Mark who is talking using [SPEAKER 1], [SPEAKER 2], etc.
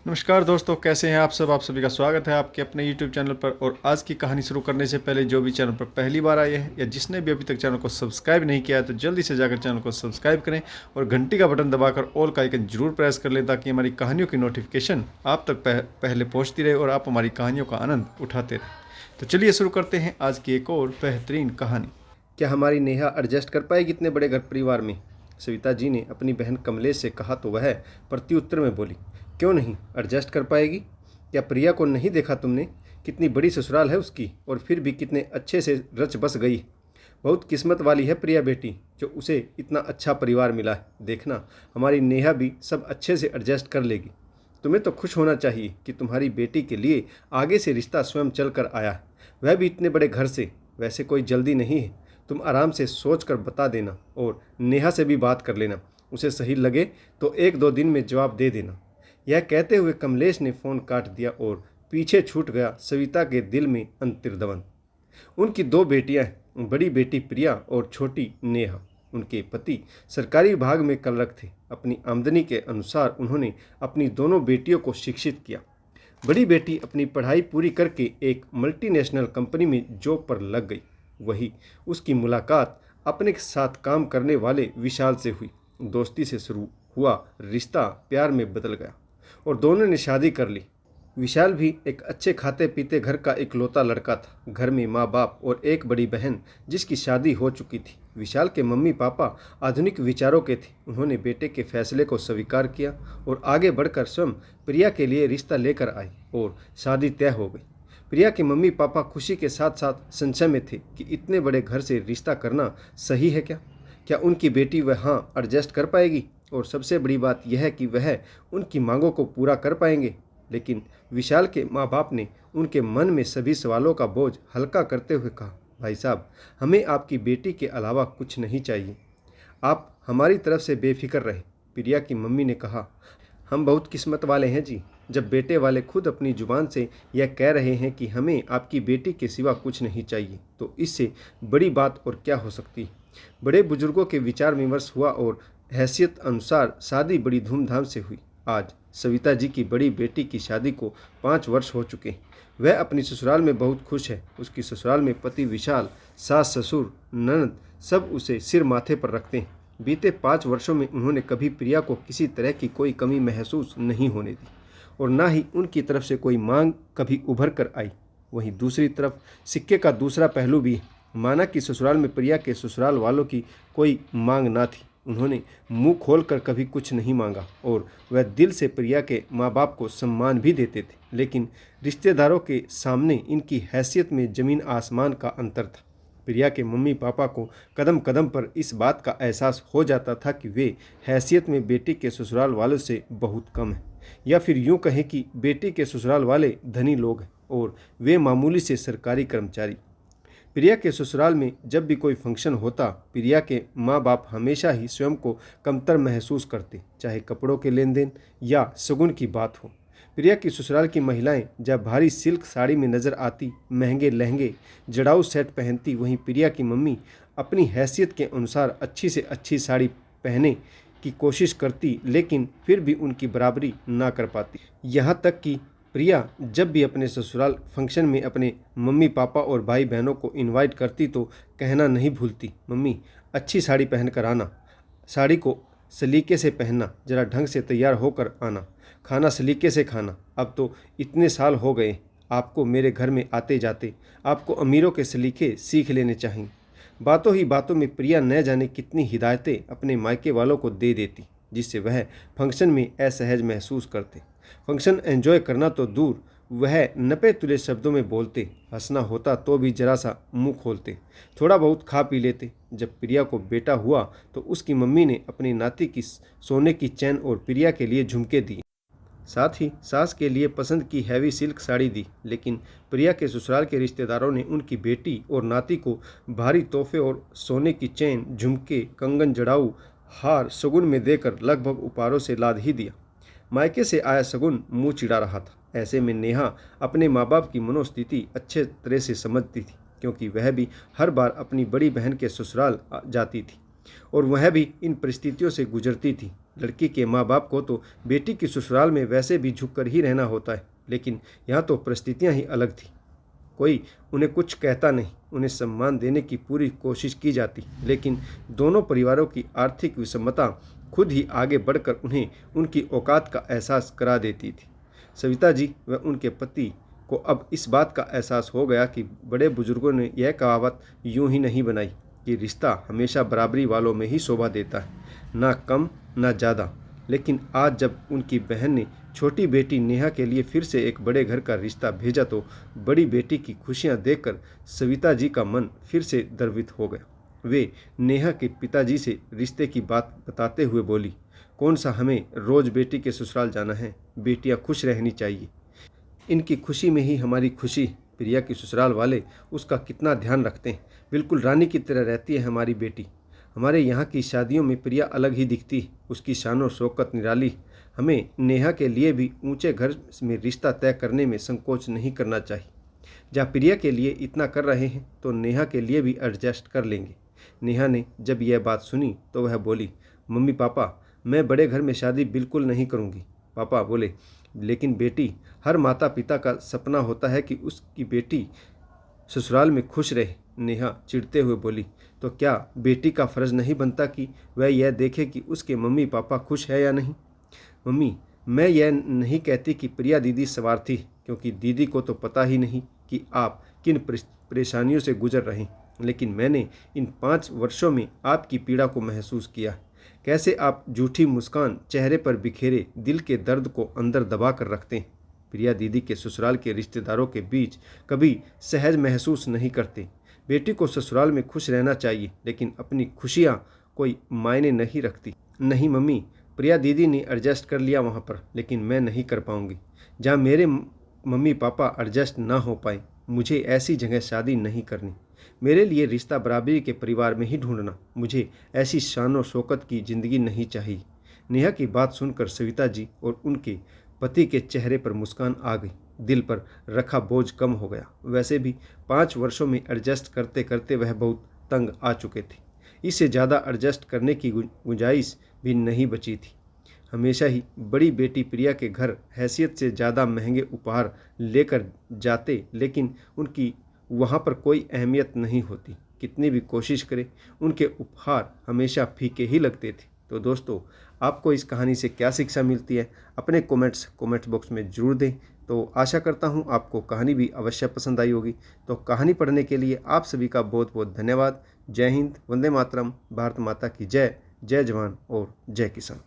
[SPEAKER 1] नमस्कार दोस्तों, कैसे हैं आप सब। आप सभी का स्वागत है आपके अपने YouTube चैनल पर। और आज की कहानी शुरू करने से पहले जो भी चैनल पर पहली बार आए हैं या जिसने भी अभी तक चैनल को सब्सक्राइब नहीं किया है तो जल्दी से जाकर चैनल को सब्सक्राइब करें और घंटी का बटन दबाकर ऑल का आइकन जरूर प्रेस कर लें ताकि हमारी कहानियों की नोटिफिकेशन आप तक पहले पहुँचती रहे और आप हमारी कहानियों का आनंद उठाते रहें। तो चलिए शुरू करते हैं आज की एक और बेहतरीन कहानी।
[SPEAKER 2] क्या हमारी नेहा एडजस्ट कर पाएगी इतने बड़े घर परिवार में? सविता जी ने अपनी बहन कमलेश से कहा तो वह प्रत्युत्तर में बोली, क्यों नहीं एडजस्ट कर पाएगी? क्या प्रिया को नहीं देखा तुमने? कितनी बड़ी ससुराल है उसकी और फिर भी कितने अच्छे से रच बस गई। बहुत किस्मत वाली है प्रिया बेटी जो उसे इतना अच्छा परिवार मिला है। देखना हमारी नेहा भी सब अच्छे से एडजस्ट कर लेगी। तुम्हें तो खुश होना चाहिए कि तुम्हारी बेटी के लिए आगे से रिश्ता स्वयं चल कर आया है, वह भी इतने बड़े घर से। वैसे कोई जल्दी नहीं है, तुम आराम से सोच कर बता देना और नेहा से भी बात कर लेना। उसे सही लगे तो 1-2 दिन में जवाब दे देना। यह कहते हुए कमलेश ने फ़ोन काट दिया और पीछे छूट गया सविता के दिल में अंतर्द्वंद। उनकी 2 बेटियां हैं, बड़ी बेटी प्रिया और छोटी नेहा। उनके पति सरकारी विभाग में क्लर्क थे। अपनी आमदनी के अनुसार उन्होंने अपनी दोनों बेटियों को शिक्षित किया। बड़ी बेटी अपनी पढ़ाई पूरी करके एक मल्टीनेशनल कंपनी में जॉब पर लग गई। वही उसकी मुलाकात अपने साथ काम करने वाले विशाल से हुई। दोस्ती से शुरू हुआ रिश्ता प्यार में बदल गया और दोनों ने शादी कर ली। विशाल भी एक अच्छे खाते पीते घर का इकलौता लड़का था। घर में माँ बाप और एक बड़ी बहन जिसकी शादी हो चुकी थी। विशाल के मम्मी पापा आधुनिक विचारों के थे। उन्होंने बेटे के फैसले को स्वीकार किया और आगे बढ़कर स्वयं प्रिया के लिए रिश्ता लेकर आए और शादी तय हो गई। प्रिया के मम्मी पापा खुशी के साथ साथ संशय में थे कि इतने बड़े घर से रिश्ता करना सही है क्या? क्या उनकी बेटी वहाँ एडजस्ट कर पाएगी? और सबसे बड़ी बात यह है कि वह उनकी मांगों को पूरा कर पाएंगे। लेकिन विशाल के माँ बाप ने उनके मन में सभी सवालों का बोझ हल्का करते हुए कहा, भाई साहब, हमें आपकी बेटी के अलावा कुछ नहीं चाहिए। आप हमारी तरफ से बेफिक्र रहे। प्रिया की मम्मी ने कहा, हम बहुत किस्मत वाले हैं जी, जब बेटे वाले खुद अपनी जुबान से यह कह रहे हैं कि हमें आपकी बेटी के सिवा कुछ नहीं चाहिए तो इससे बड़ी बात और क्या हो सकती है। बड़े बुजुर्गों के विचार विमर्श हुआ और हैसियत अनुसार शादी बड़ी धूमधाम से हुई। आज सविता जी की बड़ी बेटी की शादी को 5 वर्ष हो चुके हैं। वह अपनी ससुराल में बहुत खुश है। उसकी ससुराल में पति विशाल, सास ससुर, ननद सब उसे सिर माथे पर रखते हैं। बीते 5 वर्षों में उन्होंने कभी प्रिया को किसी तरह की कोई कमी महसूस नहीं होने दी और ना ही उनकी तरफ से कोई मांग कभी उभर कर आई। वहीं दूसरी तरफ सिक्के का दूसरा पहलू भी है। माना कि ससुराल में प्रिया के ससुराल वालों की कोई मांग ना थी। उन्होंने मुंह खोलकर कभी कुछ नहीं मांगा और वह दिल से प्रिया के माँ बाप को सम्मान भी देते थे। लेकिन रिश्तेदारों के सामने इनकी हैसियत में ज़मीन आसमान का अंतर था। प्रिया के मम्मी पापा को कदम कदम पर इस बात का एहसास हो जाता था कि वे हैसियत में बेटी के ससुराल वालों से बहुत कम हैं, या फिर यूँ कहें कि बेटी के ससुराल वाले धनी लोग हैं और वे मामूली से सरकारी कर्मचारी। प्रिया के ससुराल में जब भी कोई फंक्शन होता, प्रिया के माँ बाप हमेशा ही स्वयं को कमतर महसूस करते, चाहे कपड़ों के लेन देन या शगुन की बात हो। प्रिया की ससुराल की महिलाएं जब भारी सिल्क साड़ी में नज़र आती, महंगे लहंगे, जड़ाऊ सेट पहनती, वहीं प्रिया की मम्मी अपनी हैसियत के अनुसार अच्छी से अच्छी साड़ी पहने की कोशिश करती, लेकिन फिर भी उनकी बराबरी ना कर पाती। यहाँ तक कि प्रिया जब भी अपने ससुराल फंक्शन में अपने मम्मी पापा और भाई बहनों को इनवाइट करती तो कहना नहीं भूलती, मम्मी अच्छी साड़ी पहन कर आना, साड़ी को सलीके से पहनना, जरा ढंग से तैयार होकर आना, खाना सलीके से खाना। अब तो इतने साल हो गए आपको मेरे घर में आते जाते, आपको अमीरों के सलीके सीख लेने चाहिए। बातों ही बातों में प्रिया न जाने कितनी हिदायतें अपने मायके वालों को दे देती, जिससे वह फंक्शन में असहज महसूस करते। फंक्शन एंजॉय करना तो दूर, वह नपे तुले शब्दों में बोलते, हंसना होता तो भी जरा सा मुंह खोलते, थोड़ा बहुत खा पी लेते। जब प्रिया को बेटा हुआ तो उसकी मम्मी ने अपनी नाती की सोने की चैन और प्रिया के लिए झुमके दिए, साथ ही सास के लिए पसंद की हैवी सिल्क साड़ी दी। लेकिन प्रिया के ससुराल के रिश्तेदारों ने उनकी बेटी और नाती को भारी तोहफे और सोने की चैन, झुमके, कंगन, जड़ाऊ, हार शगुन में देकर लगभग उपहारों से लाद ही दिया। मायके से आया शगुन मुंह चिढ़ा रहा था। ऐसे में नेहा अपने माँ बाप की मनोस्थिति अच्छे तरह से समझती थी, क्योंकि वह भी हर बार अपनी बड़ी बहन के ससुराल जाती थी। और वह भी इन परिस्थितियों से गुजरती थी। लड़की के माँ बाप को तो बेटी की ससुराल में वैसे भी झुककर ही रहना होता है, लेकिन यहाँ तो परिस्थितियाँ ही अलग थी। कोई उन्हें कुछ कहता नहीं, उन्हें सम्मान देने की पूरी कोशिश की जाती, लेकिन दोनों परिवारों की आर्थिक विषमता खुद ही आगे बढ़कर उन्हें उनकी औकात का एहसास करा देती थी। सविता जी व उनके पति को अब इस बात का एहसास हो गया कि बड़े बुजुर्गों ने यह कहावत यूं ही नहीं बनाई कि रिश्ता हमेशा बराबरी वालों में ही शोभा देता है, ना कम ना ज़्यादा। लेकिन आज जब उनकी बहन ने छोटी बेटी नेहा के लिए फिर से एक बड़े घर का रिश्ता भेजा तो बड़ी बेटी की खुशियां देखकर सविता जी का मन फिर से द्रवित हो गया। वे नेहा के पिताजी से रिश्ते की बात बताते हुए बोली, कौन सा हमें रोज बेटी के ससुराल जाना है, बेटियां खुश रहनी चाहिए, इनकी खुशी में ही हमारी खुशी। प्रिया की ससुराल वाले उसका कितना ध्यान रखते हैं, बिल्कुल रानी की तरह रहती है हमारी बेटी। हमारे यहाँ की शादियों में प्रिया अलग ही दिखती है, उसकी शान और शौकत निराली। हमें नेहा के लिए भी ऊंचे घर में रिश्ता तय करने में संकोच नहीं करना चाहिए। जहाँ प्रिया के लिए इतना कर रहे हैं तो नेहा के लिए भी एडजस्ट कर लेंगे। नेहा ने जब यह बात सुनी तो वह बोली, मम्मी पापा मैं बड़े घर में शादी बिल्कुल नहीं करूँगी। पापा बोले, लेकिन बेटी हर माता पिता का सपना होता है कि उसकी बेटी ससुराल में खुश रहे। नेहा चिढ़ते हुए बोली, तो क्या बेटी का फ़र्ज़ नहीं बनता कि वह यह देखे कि उसके मम्मी पापा खुश है या नहीं। मम्मी मैं यह नहीं कहती कि प्रिया दीदी स्वार्थी, क्योंकि दीदी को तो पता ही नहीं कि आप किन परेशानियों से गुजर रहे हैं, लेकिन मैंने इन 5 वर्षों में आपकी पीड़ा को महसूस किया है। कैसे आप झूठी मुस्कान चेहरे पर बिखेरे दिल के दर्द को अंदर दबा कर रखते हैं। प्रिया दीदी के ससुराल के रिश्तेदारों के बीच कभी सहज महसूस नहीं करते। बेटी को ससुराल में खुश रहना चाहिए, लेकिन अपनी खुशियाँ कोई मायने नहीं रखती। नहीं मम्मी, प्रिया दीदी ने एडजस्ट कर लिया वहाँ पर, लेकिन मैं नहीं कर पाऊँगी। जहाँ मेरे मम्मी पापा एडजस्ट ना हो पाए, मुझे ऐसी जगह शादी नहीं करनी। मेरे लिए रिश्ता बराबरी के परिवार में ही ढूंढना। मुझे ऐसी शान और शौकत की ज़िंदगी नहीं चाहिए। नेहा की बात सुनकर सविता जी और उनके पति के चेहरे पर मुस्कान आ गई। दिल पर रखा बोझ कम हो गया। वैसे भी 5 वर्षों में एडजस्ट करते करते वह बहुत तंग आ चुके थे। इससे ज़्यादा एडजस्ट करने की गुंजाइश भी नहीं बची थी। हमेशा ही बड़ी बेटी प्रिया के घर हैसियत से ज़्यादा महंगे उपहार लेकर जाते, लेकिन उनकी वहाँ पर कोई अहमियत नहीं होती। कितनी भी कोशिश करें, उनके उपहार हमेशा फीके ही लगते थे। तो दोस्तों, आपको इस कहानी से क्या शिक्षा मिलती है, अपने कमेंट्स बॉक्स में ज़रूर दें। तो आशा करता हूँ आपको कहानी भी अवश्य पसंद आई होगी। तो कहानी पढ़ने के लिए आप सभी का बहुत बहुत धन्यवाद। जय हिंद, वंदे मातरम, भारत माता की जय। जय जवान और जय किसान।